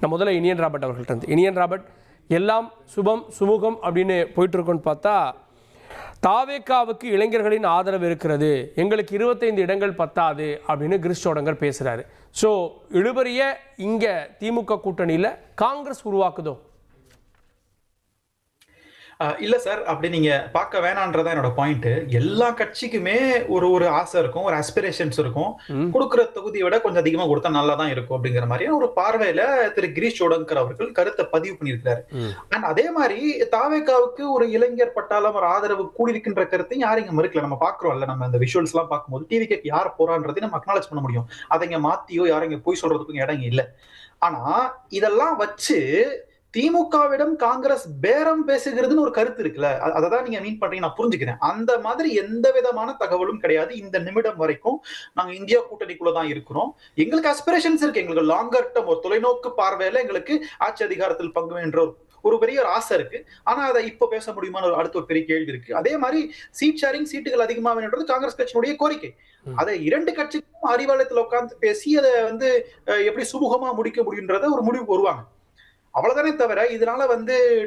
நான் முதல்ல இனியன் ராபர்ட் அவர்கள்ட்ட இருந்து. இனியன் ராபர்ட், எல்லாம் சுபம் சுமூகம் அப்படின்னு போயிட்டுருக்கோன்னு பார்த்தா தாவேக்காவுக்கு இளைஞர்களின் ஆதரவு இருக்கிறது, எங்களுக்கு 25 இடங்கள் பத்தாது அப்படின்னு கிரிஷ் சோடங்கர் பேசுகிறாரு. ஸோ இழுபறிய இங்கே திமுக கூட்டணியில் காங்கிரஸ் உருவாக்குதோ? இல்ல சார், அப்படி நீங்க பார்க்க வேணான்றதா என்னோட பாயிண்ட். எல்லா கட்சிக்குமே ஒரு ஒரு ஆசை இருக்கும், ஒரு ஆஸ்பிரேஷன்ஸ் இருக்கும். கொடுக்குற தொகுதியை விட கொஞ்சம் அதிகமா கொடுத்தா நல்லா தான் இருக்கும் அப்படிங்கிற மாதிரியான ஒரு பார்வையில திரு கிரீஷ் சோடங்கர் அவர்கள் கருத்தை பதிவு பண்ணியிருக்கிறாரு. அண்ட் அதே மாதிரி தாவேக்காவுக்கு ஒரு இளைஞர் பட்டாளம் ஒரு ஆதரவு கூடியிருக்கின்ற கருத்தையும் யாரும் இங்க மறுக்கல. நம்ம பாக்குறோம்ல, நம்ம இந்த விஷுவல்ஸ் எல்லாம் பார்க்கும்போது டிவிக்கு யார் போறான்றதை நம்ம அக்னாலேஜ் பண்ண முடியும். அதை இங்க மாத்தியோ யாரும் இங்க போய் சொல்றதுக்கும் இடம் இல்லை. ஆனா இதெல்லாம் வச்சு திமுகவிடம் காங்கிரஸ் பேரம் பேசுகிறதுன்னு ஒரு கருத்து இருக்குல்ல, அததான் நீங்க மீன் பண்றீங்க, நான் புரிஞ்சுக்கிறேன். அந்த மாதிரி எந்த விதமான தகவலும் கிடையாது. இந்த நிமிடம் வரைக்கும் நாங்க இந்தியா கூட்டணிக்குள்ளதான் இருக்கிறோம். எங்களுக்கு அஸ்பிரேஷன்ஸ் இருக்கு, எங்களுக்கு லாங்கர் டேர்ம் ஒரு தொலைநோக்கு பார்வையில எங்களுக்கு ஆட்சி அதிகாரத்தில் பங்கு என்ற ஒரு பெரிய ஒரு ஆசை இருக்கு. ஆனா அதை இப்ப பேச முடியுமான அடுத்த ஒரு பெரிய கேள்வி இருக்கு. அதே மாதிரி சீட் ஷேரிங், சீட்டுகள் அதிகமா வேணுன்றது காங்கிரஸ் கட்சியினுடைய கோரிக்கை. அதை இரண்டு கட்சிக்கும் அறிவாலயத்தில் உட்கார்ந்து பேசி அதை எப்படி சுமூகமா முடிக்க முடியுன்றத ஒரு முடிவு வருவாங்க. அவ்வளவுதானே தவிர இதனால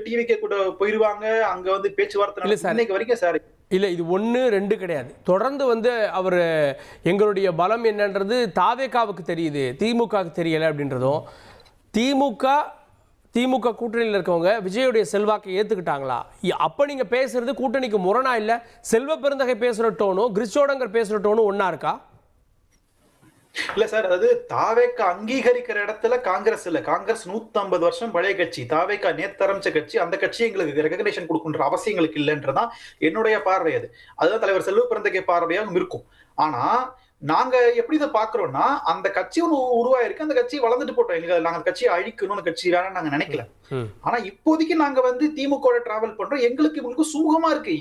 டிவிக்கு கூட போயிருவாங்க, அங்க பேச்சுவார்த்தை இன்னைக்கு வரைக்கும் சார் இல்ல. இது 1 2 கிடையாது. தொடர்ந்து அவர் எங்களுடைய பலம் என்னன்றது தாவேகாவுக்கு தெரியுது, திமுகவுக்கு தெரியல அப்படின்றதும், திமுக கூட்டணியில் இருக்கவங்க விஜயுடைய செல்வாக்கை ஏத்துக்கிட்டாங்களா? அப்ப நீங்க பேசுறது கூட்டணிக்கு முரணா இல்ல? செல்வ பெருந்தகை பேசுற டோனும் கிரிஷ் சோடங்கர் பேசுற டோனும் ஒன்னா இருக்கா? இல்ல சார், அதாவது தாவேக்கா அங்கீகரிக்கிற இடத்துல காங்கிரஸ் இல்ல. காங்கிரஸ் 150 வருஷம் பழைய கட்சி. தாவேக்கா நேத்து ஆரம்பிச்ச கட்சி. அந்த கட்சி எங்களுக்கு ரெகக்னேஷன் கொடுக்கின்ற அவசியங்களுக்கு இல்லைன்றதான் என்னுடைய பார்வை. அதுதான் தலைவர் செல்வ பெருந்தகை பார்வையாகவும் இருக்கும். ஆனா நாங்க எப்படி இதை பாக்குறோம்னா, அந்த கட்சி ஒண்ணு உருவாயிருக்கு, அந்த கட்சி வளர்ந்துட்டு போட்டோம். எங்களுக்கு நாங்க கட்சியை அழிக்கணும், அந்த கட்சி வேணாம்னு நாங்க நினைக்கல. ஆனா இப்போதைக்கு நாங்க திமுக டிராவல் பண்றோம். எங்களுக்கு இவங்களுக்கு சுமூகமா இருக்கு,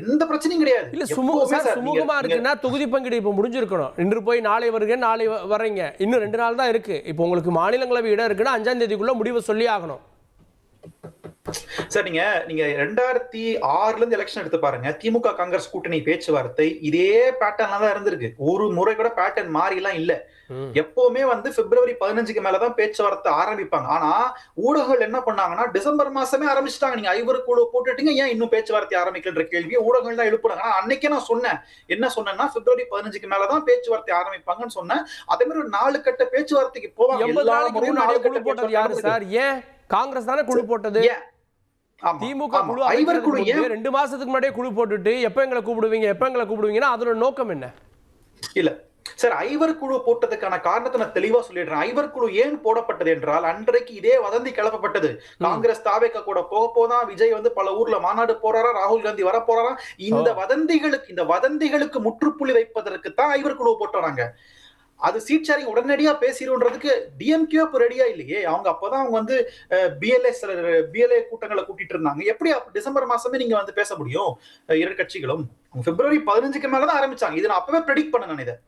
எந்த பிரச்சனையும் கிடையாது. இல்ல சுமூகமா இருக்குன்னா தொகுதி பங்கீடு இப்ப முடிஞ்சிருக்கணும். இன்று போய் நாளை வருக, நாளை வர்றீங்க, இன்னும் 2 நாள் தான் இருக்கு. இப்போ உங்களுக்கு மாநிலங்களவை இடம் இருக்குன்னா 5ஆம் தேதிக்குள்ள முடிவு சொல்லி ஆகணும். சார், நீங்க 2006ல இருந்து எலெக்ஷன் எடுத்து பாருங்க. திமுக காங்கிரஸ் கூட்டணி பேச்சுவார்த்தை இதே பேட்டர்ன்ல தான் இருந்திருக்கு. ஒரு முறை கூட பேட்டர்ன் மாறி எல்லாம் இல்ல. எப்பவுமே பிப்ரவரி 15க்கு மேலதான் பேச்சுவார்த்தை ஆரம்பிப்பாங்க. ஆனா ஊடகங்கள் என்ன பண்ணாங்கன்னா, டிசம்பர் மாசமே ஆரம்பிச்சுட்டாங்க. நீங்க ஐவர் குழு போட்டுட்டீங்க, ஏன் இன்னும் பேச்சுவார்த்தை ஆரம்பிக்கின்ற கேள்வியை ஊடகங்கள் தான் எழுப்புறாங்க. ஆனா அன்னைக்கே நான் சொன்னேன், என்ன சொன்னேன்னா, பிப்ரவரி 15க்கு மேலதான் பேச்சுவார்த்தை ஆரம்பிப்பாங்கன்னு சொன்னேன். அதே மாதிரி ஒரு 4 கட்ட பேச்சுவார்த்தைக்கு போவாங்க. காங்கிரஸ் தானே குழு போட்டது. திமுக குழு 2 மாசத்துக்கு முன்னாடியே குழு போட்டுட்டு எப்ப எங்களை கூப்பிடுவீங்கன்னா அதோட நோக்கம் என்ன? இல்ல சார், ஐவர் குழு போட்டதுக்கான காரணத்தை நான் தெளிவா சொல்லிடுறேன். ஐவர் குழு ஏன் போடப்பட்டது என்றால், அன்றைக்கு இதே வதந்தி கிளப்பப்பட்டது. காங்கிரஸ் தாவேக்கா கூட போதான் விஜய் பல ஊர்ல மாநாடு போறாரா, ராகுல் காந்தி வர போறாரா. இந்த வதந்திகளுக்கு முற்றுப்புள்ளி வைப்பதற்கு தான் ஐவர் குழு போட்டுறாங்க. அது சீட் ஷேரிங் உடனடியா பேசிடுன்றதுக்கு டிஎம்கே ரெடியா இல்லையே. அப்பதான் பிஎல்ஏ கூட்டங்களை கூட்டிட்டு இருந்தாங்க. எப்படி டிசம்பர் மாசமே நீங்க பேச முடியும்? 2 கட்சிகளும் பிப்ரவரி 15க்கு மேலதான் ஆரம்பிச்சாங்க. இதை நான் அப்பவே ப்ரெடிக்ட் பண்ண நான்.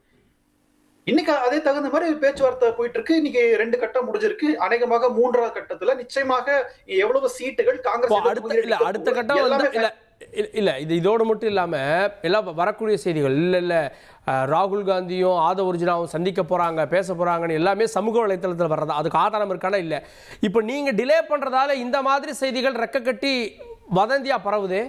இன்னைக்கு அதே தகுந்த மாதிரி பேச்சுவார்த்தை போயிட்டு இருக்கு. இன்னைக்கு 2 கட்டம் முடிஞ்சிருக்கு. அநேகமாக 3ஆவது கட்டத்துல நிச்சயமாக எவ்வளவு சீட்டுகள் காங்கிரஸ் அடுத்த கட்டம் இல்ல. இது இதோடு மட்டும் இல்லாம எல்லாம் வரக்கூடிய செய்திகள் இல்ல ராகுல் காந்தியும் ஆதவ அர்ஜுனாவும் சந்திக்க போறாங்க, பேச போறாங்கன்னு எல்லாமே சமூக வலைத்தளத்தில் வர்றதா? அதுக்கு ஆதாரம் இருக்கானா? இல்ல. இப்ப நீங்க டிலே பண்றதால இந்த மாதிரி செய்திகள் ரெக்க கட்டி வதந்தியா பரவுதே.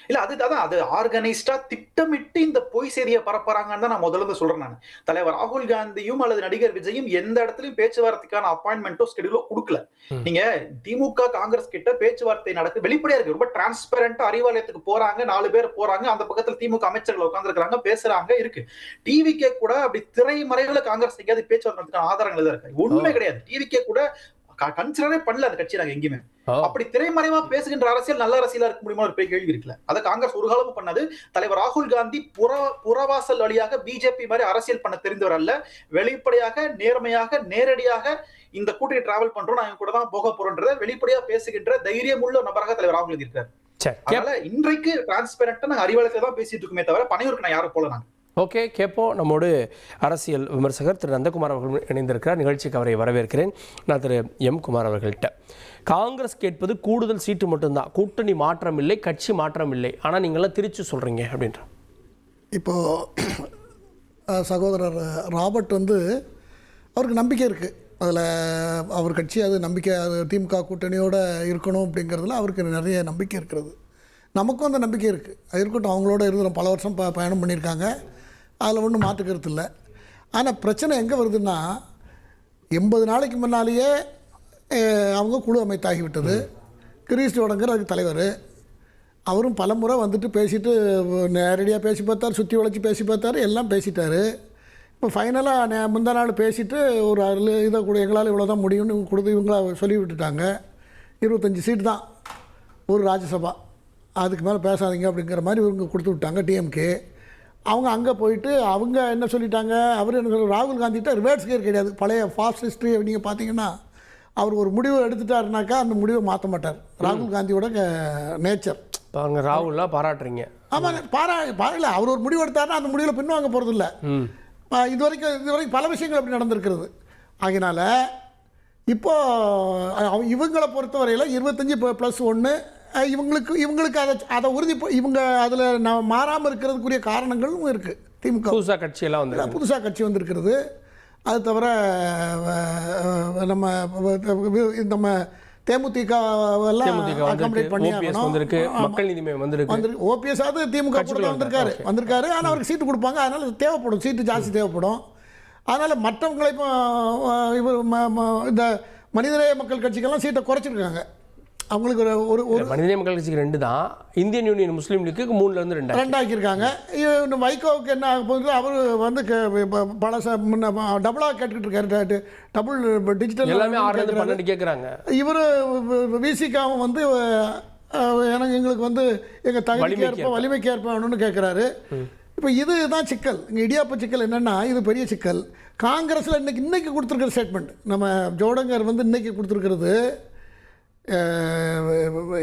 இல்ல அது ஆர்கனைஸ்டா திட்டமிட்டு இந்த பொய் செய்தியை பரப்புறாங்கன்னு தான் நான் முதல்ல சொல்றேன். நான் தலைவர் ராகுல் காந்தியும் அல்லது நடிகர் விஜயும் எந்த இடத்துலயும் பேச்சுவார்த்தைக்கான அப்பாயின்மெண்டோ ஸ்கெடியூலோ கொடுக்கல. நீங்க திமுக காங்கிரஸ் கிட்ட பேச்சுவார்த்தை நடக்கு வெளிப்படையா இருக்கு, ரொம்ப டிரான்ஸ்பரண்டா. அறிவாலயத்துக்கு போறாங்க, 4 பேர் போறாங்க, அந்த பக்கத்துல திமுக அமைச்சர்கள் உட்கார்ந்துருக்காங்க, பேசுறாங்க இருக்கு. டிவிக்கே கூட அப்படி திரைமறைவுல காங்கிரஸ் எங்கேயாவது பேச்சுவார்த்தை ஆதாரங்கள் தான் இருக்கு. ஒண்ணுமே கிடையாது. டிவிக்கே கூட கன்சிடரே பண்ணல அந்த கட்சி நாங்க எங்கேயுமே. அப்படி திரைமறைவா பேசுகின்ற அரசியல் நல்ல அரசியலா இருக்க முடியுமா? ஒரு பெரிய கேள்வி இருக்குல்ல. அதை காங்கிரஸ் ஒரு காலமும் பண்ணது. தலைவர் ராகுல் காந்தி புறவாசல் வழியாக பிஜேபி மாதிரி அரசியல் பண்ண தெரிந்தவர் அல்ல. வெளிப்படையாக, நேர்மையாக, நேரடியாக இந்த கூட்டணி டிராவல் பண்றோம், நாங்க கூட தான் போக போறோம்ன்றத வெளிப்படையா பேசுகின்ற தைரியம் உள்ள நபராக தலைவர் ராகுல் காந்தி இருக்காரு. அதனால இன்றைக்கு டிரான்ஸ்பரண்டா நாங்க அறிவாலயத்தை தான் பேசிட்டு இருக்கோமே தவிர பனையூருக்கு நான் யாரும் போல. நாங்க ஓகே கேட்போம். நம்மோடு அரசியல் விமர்சகர் திரு நந்தகுமார் அவர்கள் இணைந்திருக்கிறார். நிகழ்ச்சிக்கு அவரை வரவேற்கிறேன். நான் திரு எம் குமார் அவர்கள்ட்ட, காங்கிரஸ் கேட்பது கூடுதல் சீட்டு மட்டும்தான், கூட்டணி மாற்றம் இல்லை, கட்சி மாற்றம் இல்லை, ஆனால் நீங்களாம் திருச்சி சொல்கிறீங்க அப்படின்ற. இப்போது சகோதரர் ராபர்ட் அவருக்கு நம்பிக்கை இருக்குது. அதில் அவர் கட்சி அது நம்பிக்கை, அது திமுக கூட்டணியோடு இருக்கணும் அப்படிங்கிறதுல அவருக்கு நிறைய நம்பிக்கை இருக்கிறது. நமக்கும் அந்த நம்பிக்கை இருக்குது. அது இருக்கட்டும், அவங்களோட இருந்து பல வருஷம் பயணம் பண்ணியிருக்காங்க, அதில் ஒன்றும் மாற்றுக்கிறது இல்லை. ஆனால் பிரச்சனை எங்கே வருதுன்னா, 80 நாளைக்கு முன்னாலேயே அவங்க குழு அமைத்தாகிவிட்டது. கிரீஷ் ஜோடங்கர் அதுக்கு தலைவர். அவரும் பல முறை வந்துட்டு பேசிட்டு நேரடியாக பேசி பார்த்தார், சுற்றி வளைச்சி பேசி பார்த்தார், எல்லாம் பேசிட்டார். இப்போ ஃபைனலாக முந்தா நாள் பேசிவிட்டு ஒரு அதில் இதை கூட எங்களால் இவ்வளோ தான் முடியும்னு கொடுத்து இவங்கள சொல்லி விட்டுட்டாங்க. 25 சீட்டு தான் ஒரு ராஜ்யசபா, அதுக்கு மேலே பேசாதீங்க அப்படிங்கிற மாதிரி இவங்க கொடுத்து விட்டாங்க டிஎம்கே. அவங்க அங்கே போயிட்டு அவங்க என்ன சொல்லிட்டாங்க, அவர் என்ன சொல்ல, ராகுல் காந்திகிட்ட ரிவர்ஸ் கியர் கிடையாது. பழைய ஃபாஸ்ட் ஹிஸ்ட்ரி நீங்கள் பார்த்தீங்கன்னா, அவர் ஒரு முடிவை எடுத்துட்டாருனாக்கா அந்த முடிவை மாற்ற மாட்டார். ராகுல் காந்தியோட நேச்சர். பாருங்க, ராகுல்லாம் பாராட்டுறீங்க. ஆமாம், பாராட்டல. அவர் ஒரு முடிவு எடுத்தாருன்னா அந்த முடிவில் பின்வாங்க போகிறதில்ல. இது வரைக்கும் பல விஷயங்கள் அப்படி நடந்திருக்கிறது. ஆகினால இப்போது இவங்களை பொறுத்தவரையில் 25+1 இவங்களுக்கு அதை உறுதி, இவங்க அதில் மாறாமல் இருக்கிறதுக்குரிய காரணங்களும் இருக்குது. திமுக புதுசாக கட்சியெல்லாம் வந்து புதுசாக கட்சி வந்திருக்கிறது. அது தவிர நம்ம தேமுதிக அகாமடேட் பண்ணி மக்கள் நீதி மையம் வந்திருக்கு. ஓபிஎஸ் அது திமுக கூட வந்திருக்காரு. ஆனால் அவருக்கு சீட்டு கொடுப்பாங்க, அதனால் தேவைப்படும், சீட்டு ஜாஸ்தி தேவைப்படும். அதனால் மற்றவங்களை இப்போ இவர் இந்த மனிதநேய மக்கள் கட்சிக்கெல்லாம் சீட்டை குறைச்சிருக்காங்க. அவங்களுக்கு ஒரு மனிதநேய மக்கள் கட்சிக்கு 2 தான், இந்தியன் யூனியன் முஸ்லீம் லீக்கு 3லேருந்து 2 ஆக்கியிருக்காங்க. வைகோவுக்கு என்ன ஆக போகுது, அவர் வந்து பல டபுளாக கேட்டுக்கிட்டு இருக்காரு, டபுள் டிஜிட்டல் எல்லாமே 6-12 கேட்குறாங்க. இவர் விசிகாவும் வந்து எங்களுக்கு வந்து எங்கள் தகுதிக்கு ஏற்ப வலிமைக்கு ஏற்ப வேணும்னு கேட்குறாரு. இப்போ இதுதான் சிக்கல். இங்கே இடியாப்ப சிக்கல் என்னென்னா, இது பெரிய சிக்கல். காங்கிரஸில் இன்னைக்கு கொடுத்துருக்கிற ஸ்டேட்மெண்ட், நம்ம ஜோடங்கர் வந்து இன்னைக்கு கொடுத்துருக்கிறது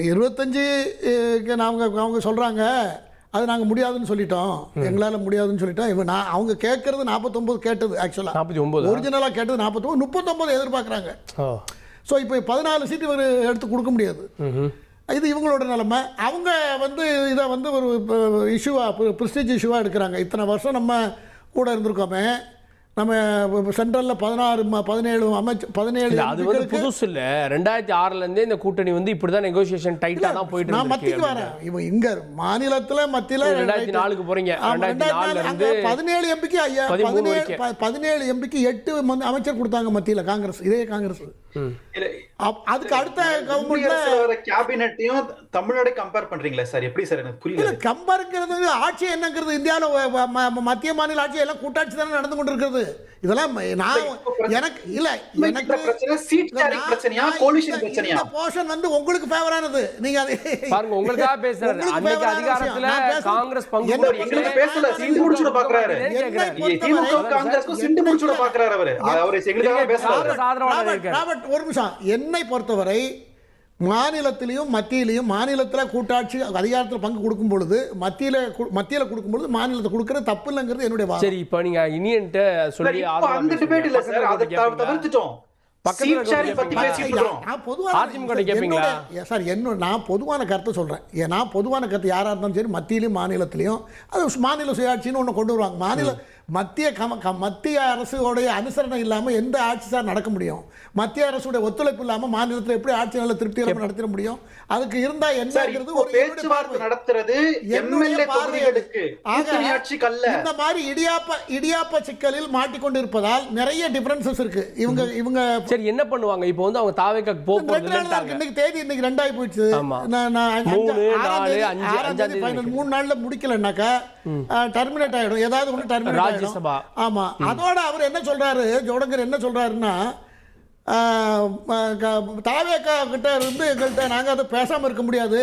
25 அவங்க சொல்கிறாங்க, அது நாங்கள் முடியாதுன்னு சொல்லிட்டோம், எங்களால் முடியாதுன்னு சொல்லிட்டோம். அவங்க கேட்குறது 49 கேட்டது, ஆக்சுவலாக 49 ஒரிஜினலாக கேட்டது 49, 39 எதிர்பார்க்குறாங்க. ஸோ இப்போ 14 சீட்டு இவர் எடுத்து கொடுக்க முடியாது. இது இவங்களோட நிலைமை. அவங்க வந்து இதை வந்து ஒரு இஷ்யூவாக, ப்ரெஸ்டீஜ் இஷ்யூவாக எடுக்கிறாங்க. இத்தனை வருஷம் நம்ம கூட இருந்திருக்கோமே, நம்ம சென்ட்ரலில் 17 அது வந்து புதுசு இல்லை. 2006லேருந்தே இந்த கூட்டணி வந்து இப்படி தான் நெகோசியேஷன் டைட்டாக தான் போயிட்டு. நான் மத்திக்கு வரேன். இவன் இங்கே மாநிலத்தில் மத்தியில் 2004க்கு போகிறீங்க. 2004லேருந்து 17 எம்பிக்கு 17 எம்பிக்கு 8 அமைச்சர் கொடுத்தாங்க மத்தியில் காங்கிரஸ், இதே காங்கிரஸ். அதுக்கு அடுத்த கவர்மெண்ட்ல கேபினட்டையும் தமிழ்நாடு கம்பேர் பண்றீங்களா சார்? எப்படி சார் எனக்கு புரியல. கம்பேர்ங்கிறது ஆட்சி என்னங்கிறது, இந்தியாவில் மத்திய மாநில ஆட்சி எல்லாம் கூட்டாட்சி தானே நடந்து கொண்டு இருக்கிறது. இதெல்லாம் நான் எனக்கு இல்ல, எனக்கு பிரச்சனை சீட் ஷேரிங் பிரச்சனையா, கோலிஷன் பிரச்சனையா? போஷன் வந்து உங்களுக்கு ஃபேவரானது. நீங்க அது பாருங்க, உங்களுக்காக பேசுறாரு. அன்னைக்கு அதிகாரத்துல காங்கிரஸ் பங்கு எங்களுக்கு பேசல, சிண்டு முடிச்சுட பாக்குறாரு. திமுக காங்கிரஸ்க்கு சிண்டு முடிச்சுட பாக்குறாரு அவரு. அவரு எங்களுக்காக பேசுறாரு. ராபர்ட், ஒரு நிமிஷம். என்னை பொறுத்தவரை மாநிலத்திலையும் மத்தியிலையும், மாநிலத்தில் கூட்டாட்சி அதிகாரத்தில் பங்கு கொடுக்கும் பொழுது மத்தியில் கொடுக்கும் பொழுது மாநிலத்தை கொடுக்கறது தப்பு இல்லைங்கிறது என்னுடைய வாதம். சரி, இப்போ நீங்க யூனியன்ட்ட சொல்லி அந்த டிபேட் இல்ல சார், அதை தவிர்த்துட்டோம். நான் பொதுவான கருத்தை சொல்றேன். நான் பொதுவான கருத்து யாரா இருந்தாலும் சரி, மத்தியிலையும் மாநிலத்திலையும் அது மாநில சுயாட்சின்னு ஒன்று கொண்டு வருவாங்க. மத்திய அரசுடைய அனுசரணை இல்லாமல் எந்த ஆட்சி சார் நடக்க முடியும்? மத்திய அரசுடைய ஒத்துழைப்பு இல்லாமல் மாநிலத்தில் எப்படி ஆட்சி நல்ல திருப்திகரமாக நடத்த முடியும்? அதுக்கு இருந்தா என்னங்கிறது ஒரு பேச்சுவார்த்தை நடத்துறது எம்எல்ஏ தொகுதிகளுக்கு, இந்த மாதிரி இடியாப்ப சிக்கலில் மாட்டிக்கொண்டு இருப்பதால் நிறைய டிஃபரன்சஸ் இருக்கு. இவங்க சரி என்ன பண்ணுவாங்க? இப்போ வந்து அவங்க தாவேக்கு போறது இன்னைக்கு தேதி, இன்னைக்கு 2 ஆகி போயிடுச்சு. 3 நாள்ல முடிக்கலன்னாக்கா டெர்மினேட் ஆயிடும், ஏதாவது ஒன்று டெர்மினேட் ஆயிடும். ஆமா, அதோட அவர் என்ன சொல்றாரு, ஜோடங்கர் என்ன சொல்றாருன்னா, தாவேக்கா கிட்ட இருந்து எங்கள்கிட்ட நாங்கள் அதை பேசாமல் இருக்க முடியாது,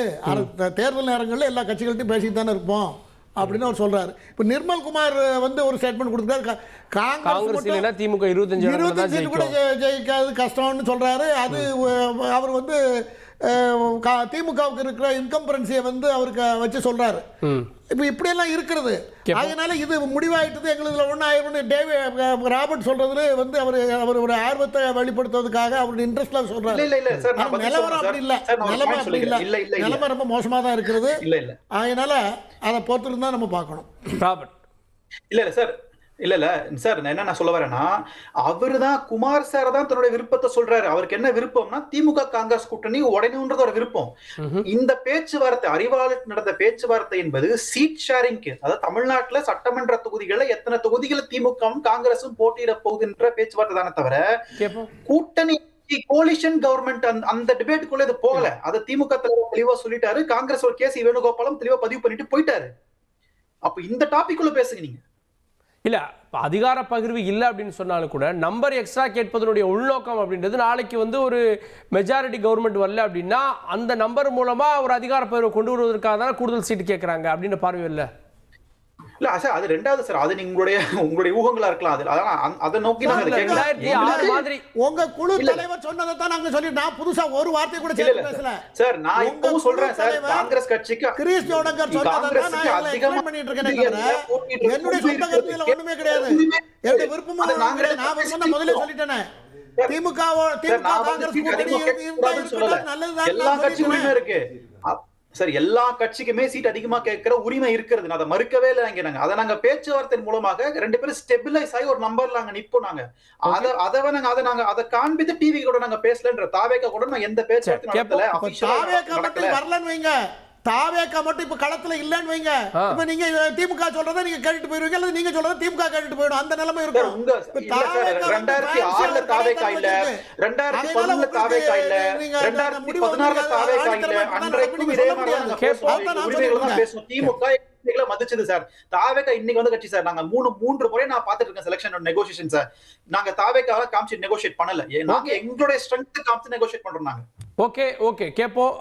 தேர்தல் நேரங்களில் எல்லா கட்சிகள்கிட்டையும் பேசிட்டு தானே இருப்போம் அப்படின்னு அவர் சொல்றாரு. இப்போ நிர்மல்குமார் வந்து ஒரு ஸ்டேட்மெண்ட் கொடுத்துருக்காரு, காங்கிரஸ் திமுக 25 கூட ஜெயிக்காது கஷ்டம்னு சொல்றாரு. அது அவர் வந்து திமுகவுக்கு இருக்கிற இன்கம்பரன்சியை வந்து அவருக்கு வச்சு சொல்றாரு. இப்போ இப்படியெல்லாம் இருக்கிறது. அதனால இது முடிவாயிட்டது, எங்களுக்கு ஒன்றும் ஆயிரம் ராபர்ட் சொல்றதுல வந்து அவர் ஒரு ஆர்வத்தை வெளிப்படுத்துவதற்காக அவருடைய இன்ட்ரெஸ்ட்ல சொல்றாரு. நிலவரம் அப்படி இல்லை, நிலைமை ரொம்ப மோசமாக தான் இருக்கிறது. அதனால அதை பொறுத்திருந்தா நம்ம பார்க்கணும். இல்ல சார், இல்ல சார், நான் என்ன சொல்ல வரேன்னா, அவருதான் குமார் சார் தான் தன்னுடைய விருப்பத்தை சொல்றாரு. அவருக்கு என்ன விருப்பம்னா திமுக காங்கிரஸ் கூட்டணி உடையணும்ன்றது ஒரு விருப்பம். இந்த பேச்சுவார்த்தை, அறிவாளர் நடந்த பேச்சுவார்த்தை என்பது சீட் ஷேரிங்க்கு, அதாவது தமிழ்நாட்டுல சட்டமன்ற தொகுதிகள்ல எத்தனை தொகுதிகள் திமுகவும் காங்கிரசும் போட்டியிட போகுதுன்ற பேச்சுவார்த்தை தானே தவிர கூட்டணி கோலிஷன் கவர்மெண்ட் அந்த டிபேட்டுக்குள்ள இது போகல. அதை திமுக தலைவர் தெளிவா சொல்லிட்டாரு. காங்கிரஸ் ஒரு கேசி வேணுகோபாலும் தெளிவா பதிவு பண்ணிட்டு போயிட்டாரு. அப்ப இந்த டாபிக் உள்ள பேசுங்க நீங்க. இல்ல அதிகார பகிர்வு இல்லை அப்படின்னு சொன்னாலும் கூட நம்பர் எக்ஸ்ட்ரா கேட்பதனுடைய உள்நோக்கம் அப்படின்றது நாளைக்கு வந்து ஒரு மெஜாரிட்டி கவர்மெண்ட் வரல அப்படின்னா அந்த நம்பர் மூலமா ஒரு அதிகார பகிர்வை கொண்டு வருவதற்காக தான் கூடுதல் சீட்டு கேட்கறாங்க அப்படின்ற பார்வை இல்லை. இல்ல சார், அது ரெண்டாவது சார். அது உங்களுடைய ஊகங்களா இருக்கலாம். அது அதான் அதை நோக்கி நாங்க அதை கேட்கல. 2006 மாதிரி உங்க குழு தலைவர் சொன்னதை தான் நாங்க சொல்லிட்டு, நான் புதுசா ஒரு வார்த்தை கூட சேர்த்து பேசல சார். நான் இப்பவும் சொல்றேன் சார், காங்கிரஸ் கட்சிக்கு கிரீஷ் ஜோடங்கர் சொன்னதை தான் நான் அதிகமா பண்ணிட்டு இருக்கேன். என்னுடைய சொந்த கருத்துல ஒண்ணுமே கிடையாது. என்னுடைய விருப்பமா நான் சொன்ன முதல்ல சொல்லிட்டேனே, திமுக காங்கிரஸ் கூட்டணி நல்லதுதான். எல்லா கட்சிகளுமே இருக்கு சார். எல்லா கட்சிக்குமே சீட் அதிகமா கேட்கிற உரிமை இருக்கிறது. அதை மறுக்கவே இல்லை. நாங்க அதை நாங்க பேச்சுவார்த்தை மூலமாக 2 பேரும் ஸ்டெபிலைஸ் ஆகி ஒரு நம்பர்ல நாங்க நிப்போம். நாங்க அதை காண்பித்து டிவி கூட நாங்க பேசலன்ற தாவேக்கா கூட நான் எந்த பேச்சுவார்த்தை நடத்தல. வரலன்னு வைங்க, தாவேக்கா மட்டும் இப்ப களத்துல இல்லன்னு வைங்க, இப்ப நீங்க திமுக சொல்றதை நீங்க கேட்டுட்டு போயிருவீங்க, அல்லது நீங்க சொல்றதை திமுக கேட்டுட்டு போயிடும். அந்த நிலைமை இருக்கும். 2006 தாவேக்கா இல்ல, 2011 தாவேக்கா இல்ல, 2016 தாவேக்கா இல்ல. அன்றைக்கும் இதே மாதிரி தான் பேசுவோம். திமுக மதிச்சது சார். தாவேக்கா இன்னைக்கு வந்து கட்சி சார். நாங்க 3 முறை நான் பாத்துட்டு இருக்கேன் செலக்ஷன் நெகோசியேஷன் சார். நாங்க தாவேக்காவை காமிச்சு நெகோசியேட் பண்ணல. நாங்க எங்களுடைய ஸ்ட்ரென்த் காமிச்சு நெகோசியேட் பண்றோம் நாங்க. ஓகே கேப்போம்.